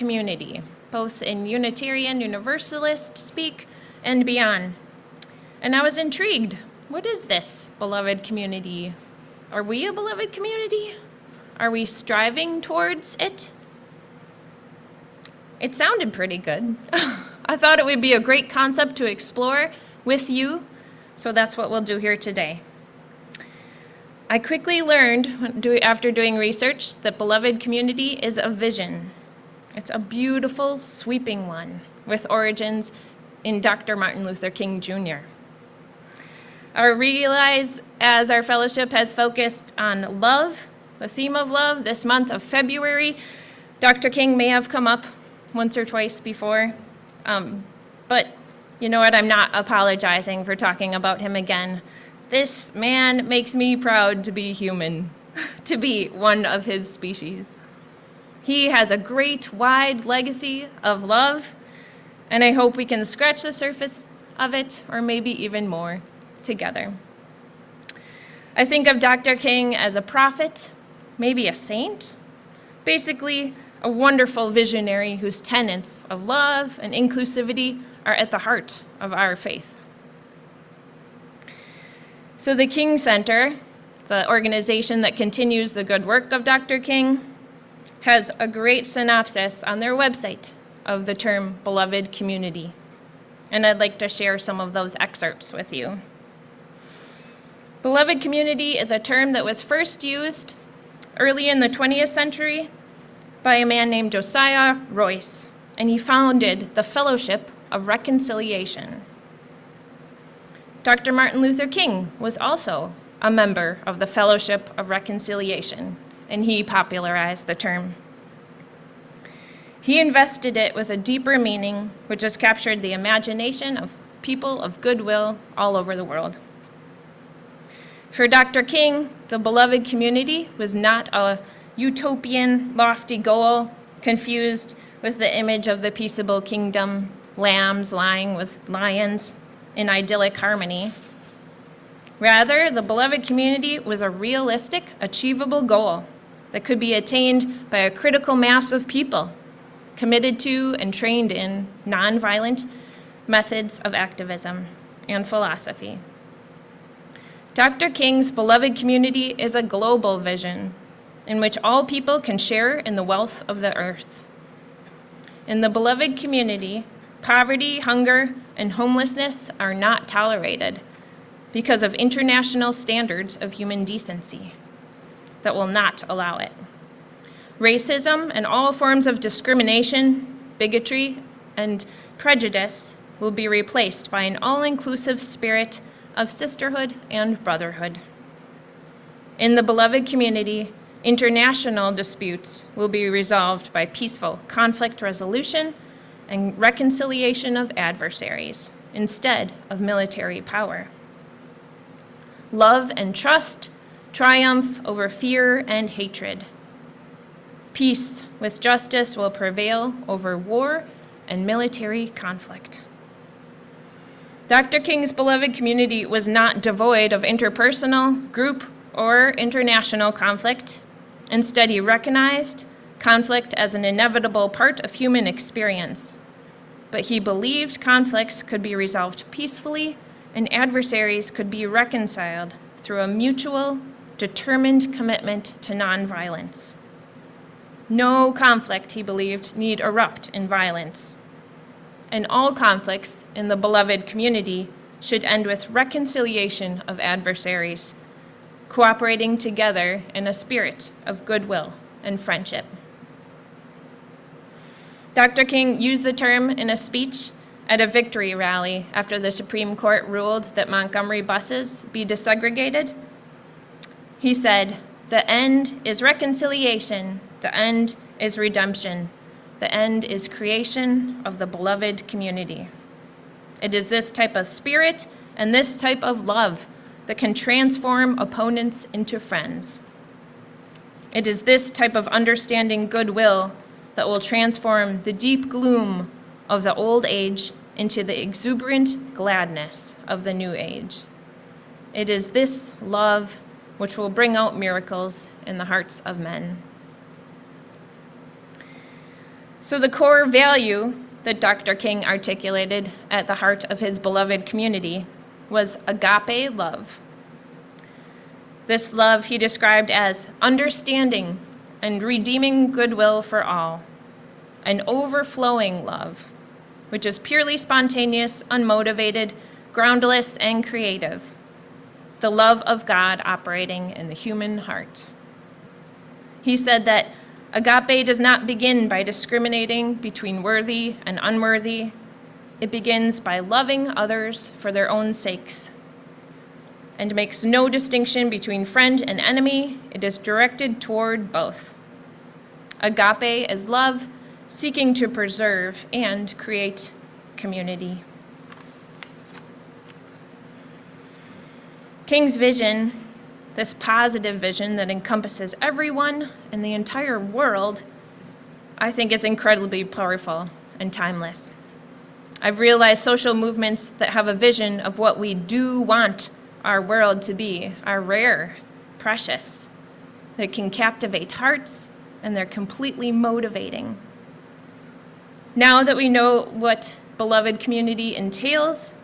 community, both in Unitarian Universalist speak and beyond. And I was intrigued. What is this beloved community? Are we a beloved community? Are we striving towards it? It sounded pretty good. I thought it would be a great concept to explore with you, so that's what we'll do here today. I quickly learned, after doing research, that beloved community is a vision. It's a beautiful, sweeping one with origins in Dr. Martin Luther King Jr. I realize as our fellowship has focused on love, the theme of love, this month of February, Dr. King may have come up once or twice before, but you know what, I'm not apologizing for talking about him again. This man makes me proud to be human, to be one of his species. He has a great, wide legacy of love, and I hope we can scratch the surface of it, or maybe even more, together. I think of Dr. King as a prophet, maybe a saint, basically a wonderful visionary whose tenets of love and inclusivity are at the heart of our faith. So the King Center, the organization that continues the good work of Dr. King, has a great synopsis on their website of the term beloved community. And I'd like to share some of those excerpts with you. Beloved community is a term that was first used early in the 20th century by a man named Josiah Royce, and he founded the Fellowship of Reconciliation. Dr. Martin Luther King was also a member of the Fellowship of Reconciliation, and he popularized the term. He invested it with a deeper meaning, which has captured the imagination of people of goodwill all over the world. For Dr. King, the beloved community was not a utopian, lofty goal confused with the image of the peaceable kingdom, lambs lying with lions in idyllic harmony. Rather, the beloved community was a realistic, achievable goal that could be attained by a critical mass of people committed to and trained in nonviolent methods of activism and philosophy. Dr. King's beloved community is a global vision in which all people can share in the wealth of the earth. In the beloved community, poverty, hunger, and homelessness are not tolerated because of international standards of human decency that will not allow it. Racism and all forms of discrimination, bigotry, and prejudice will be replaced by an all-inclusive spirit of sisterhood and brotherhood. In the beloved community, international disputes will be resolved by peaceful conflict resolution and reconciliation of adversaries instead of military power. Love and trust triumph over fear and hatred. Peace with justice will prevail over war and military conflict. Dr. King's beloved community was not devoid of interpersonal, group, or international conflict. Instead, he recognized conflict as an inevitable part of human experience. But he believed conflicts could be resolved peacefully and adversaries could be reconciled through a mutual, determined commitment to nonviolence. No conflict, he believed, need erupt in violence. And all conflicts in the beloved community should end with reconciliation of adversaries, cooperating together in a spirit of goodwill and friendship. Dr. King used the term in a speech at a victory rally after the Supreme Court ruled that Montgomery buses be desegregated. He said, "The end is reconciliation, the end is redemption, the end is creation of the beloved community." It is this type of spirit and this type of love that can transform opponents into friends. It is this type of understanding goodwill that will transform the deep gloom of the old age into the exuberant gladness of the new age. It is this love which will bring out miracles in the hearts of men. So the core value that Dr. King articulated at the heart of his beloved community was agape love. This love he described as understanding and redeeming goodwill for all, an overflowing love, which is purely spontaneous, unmotivated, groundless, and creative. The love of God operating in the human heart. He said that agape does not begin by discriminating between worthy and unworthy. It begins by loving others for their own sakes and makes no distinction between friend and enemy. It is directed toward both. Agape is love seeking to preserve and create community. King's vision, this positive vision that encompasses everyone in the entire world, I think is incredibly powerful and timeless. I've realized social movements that have a vision of what we do want our world to be are rare, precious. They can captivate hearts, and they're completely motivating. Now that we know what beloved community entails,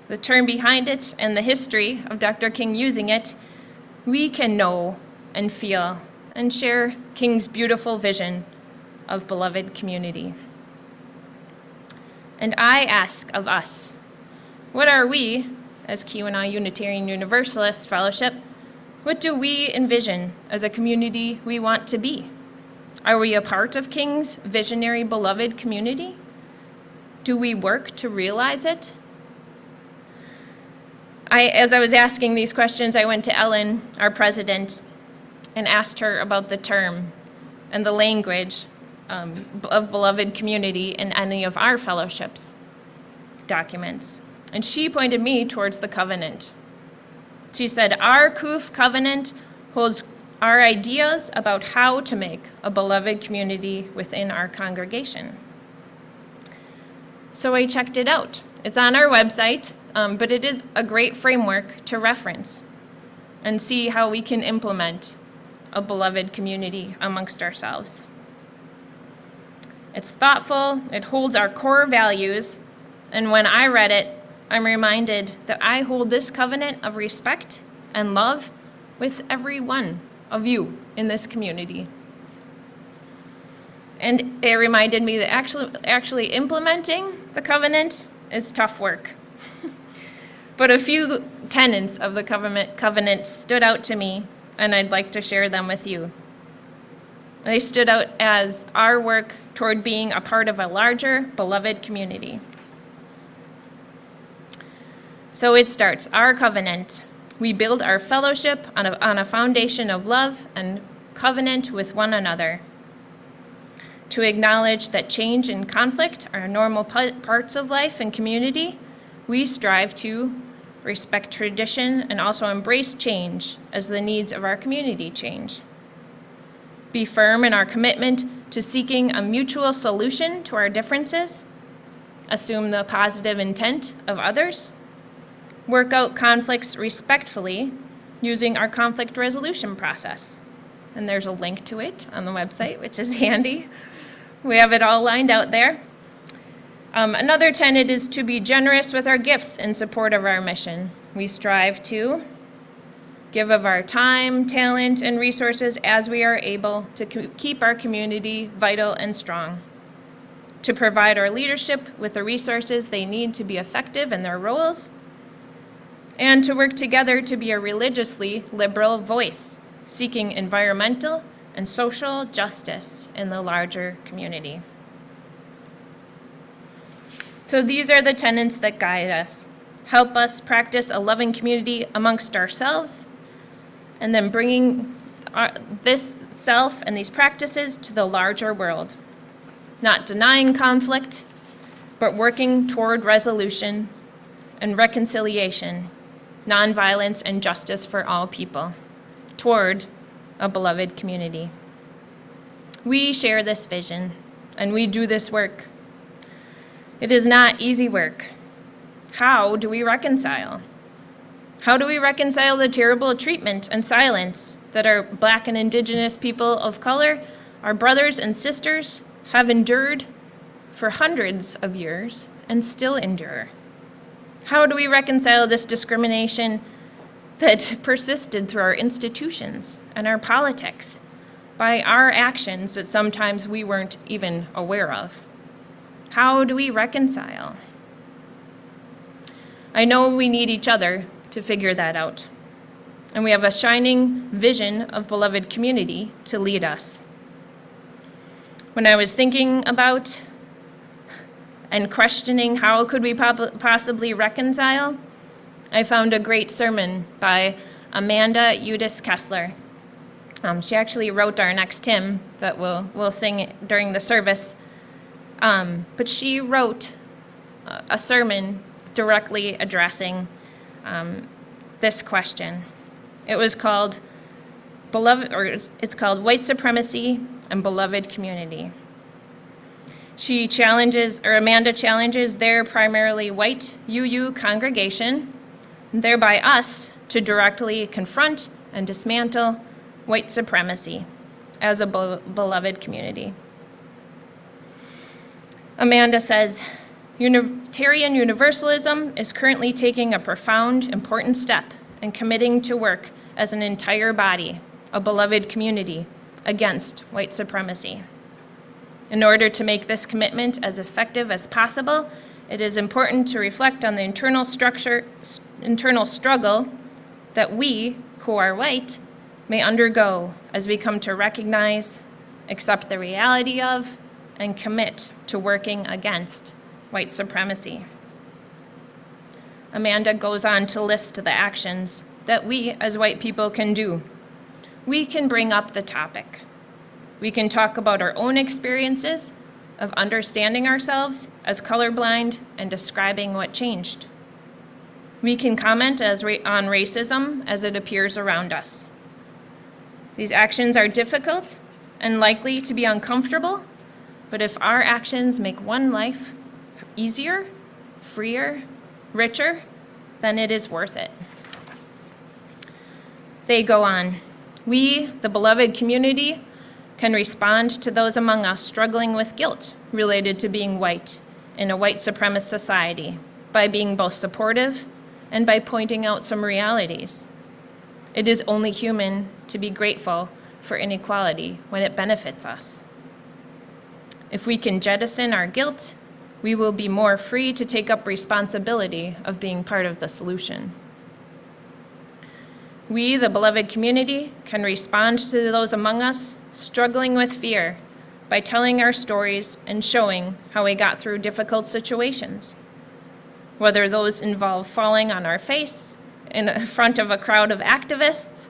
the term behind it, and the history of Dr. King using it, we can know and feel and share King's beautiful vision of beloved community. And I ask of us, what are we, as Keweenaw Unitarian Universalist Fellowship, what do we envision as a community we want to be? Are we a part of King's visionary beloved community? Do we work to realize it? As I was asking these questions, I went to Ellen, our president, and asked her about the term and the language of beloved community in any of our fellowships documents. And she pointed me towards the covenant. She said, our KUUF covenant holds our ideas about how to make a beloved community within our congregation. So I checked it out. It's on our website, but it is a great framework to reference and see how we can implement a beloved community amongst ourselves. It's thoughtful, it holds our core values, and when I read it, I'm reminded that I hold this covenant of respect and love with every one of you in this community. And it reminded me that actually implementing the covenant is tough work. But a few tenets of the covenant stood out to me, and I'd like to share them with you. They stood out as our work toward being a part of a larger, beloved community. So it starts, our covenant. We build our fellowship on a foundation of love and covenant with one another. To acknowledge that change and conflict are normal parts of life and community, we strive to respect tradition and also embrace change as the needs of our community change. Be firm in our commitment to seeking a mutual solution to our differences. Assume the positive intent of others. Work out conflicts respectfully using our conflict resolution process. And there's a link to it on the website, which is handy. We have it all lined out there. Another tenet is to be generous with our gifts in support of our mission. We strive to give of our time, talent, and resources as we are able to keep our community vital and strong. To provide our leadership with the resources they need to be effective in their roles. And to work together to be a religiously liberal voice, seeking environmental and social justice in the larger community. So these are the tenets that guide us, help us practice a loving community amongst ourselves, and then bringing this self and these practices to the larger world. Not denying conflict, but working toward resolution and reconciliation, nonviolence and justice for all people, toward a beloved community. We share this vision, and we do this work. It is not easy work. How do we reconcile? How do we reconcile the terrible treatment and silence that our Black and Indigenous people of color, our brothers and sisters, have endured for hundreds of years and still endure? How do we reconcile this discrimination that persisted through our institutions and our politics by our actions that sometimes we weren't even aware of? How do we reconcile? I know we need each other to figure that out, and we have a shining vision of beloved community to lead us. When I was thinking about and questioning how could we possibly reconcile, I found a great sermon by Amanda Eudice Kessler. She actually wrote our next hymn that we'll sing during the service. But she wrote a sermon directly addressing this question. It was called White Supremacy and Beloved Community. Amanda challenges their primarily white UU congregation, and thereby us, to directly confront and dismantle white supremacy as a beloved community. Amanda says, Unitarian Universalism is currently taking a profound, important step in committing to work as an entire body, a beloved community, against white supremacy. In order to make this commitment as effective as possible, it is important to reflect on the internal struggle that we, who are white, may undergo as we come to recognize, accept the reality of, and commit to working against white supremacy. Amanda goes on to list the actions that we as white people can do. We can bring up the topic. We can talk about our own experiences of understanding ourselves as colorblind and describing what changed. We can comment on racism as it appears around us. These actions are difficult and likely to be uncomfortable, but if our actions make one life easier, freer, richer, then it is worth it. They go on. We, the beloved community, can respond to those among us struggling with guilt related to being white in a white supremacist society by being both supportive and by pointing out some realities. It is only human to be grateful for inequality when it benefits us. If we can jettison our guilt, we will be more free to take up responsibility of being part of the solution. We, the beloved community, can respond to those among us struggling with fear by telling our stories and showing how we got through difficult situations, whether those involve falling on our face in front of a crowd of activists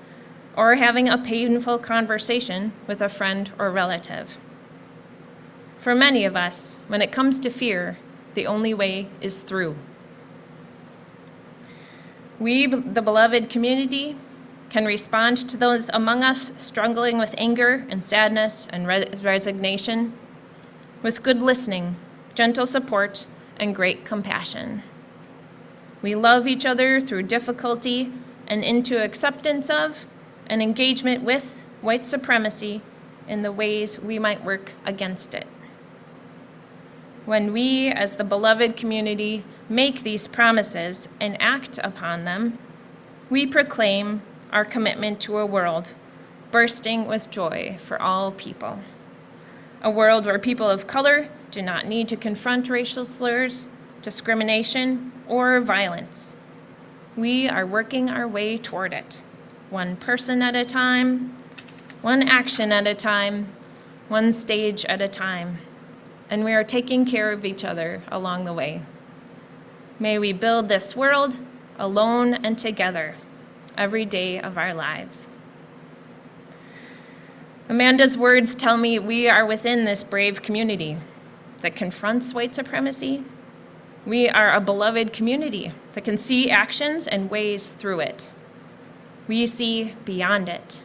or having a painful conversation with a friend or relative. For many of us, when it comes to fear, the only way is through. We, the beloved community, can respond to those among us struggling with anger and sadness and resignation with good listening, gentle support, and great compassion. We love each other through difficulty and into acceptance of and engagement with white supremacy in the ways we might work against it. When we, as the beloved community, make these promises and act upon them, we proclaim our commitment to a world bursting with joy for all people. A world where people of color do not need to confront racial slurs, discrimination, or violence. We are working our way toward it, one person at a time, one action at a time, one stage at a time, and we are taking care of each other along the way. May we build this world alone and together every day of our lives. Amanda's words tell me we are within this brave community that confronts white supremacy. We are a beloved community that can see actions and ways through it. We see beyond it.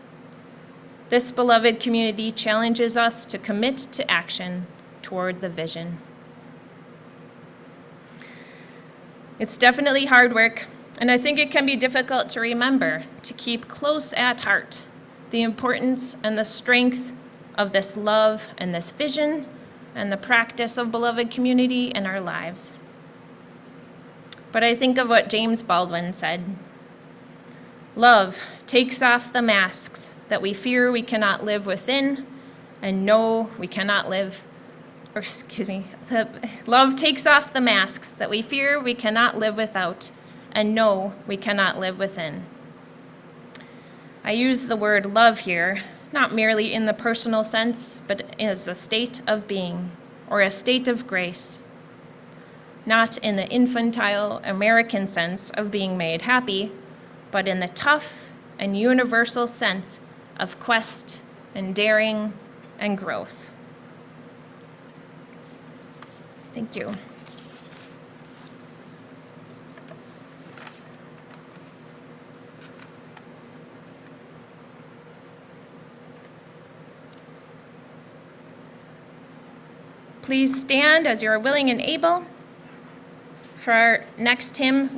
This beloved community challenges us to commit to action toward the vision. It's definitely hard work, and I think it can be difficult to remember to keep close at heart the importance and the strength of this love and this vision and the practice of beloved community in our lives. But I think of what James Baldwin said. Love takes off the masks that we fear we cannot live within and know we cannot live, love takes off the masks that we fear we cannot live without and know we cannot live within. I use the word love here, not merely in the personal sense, but as a state of being or a state of grace. Not in the infantile American sense of being made happy, but in the tough and universal sense of quest and daring and growth. Thank you. Please stand as you are willing and able for our next hymn.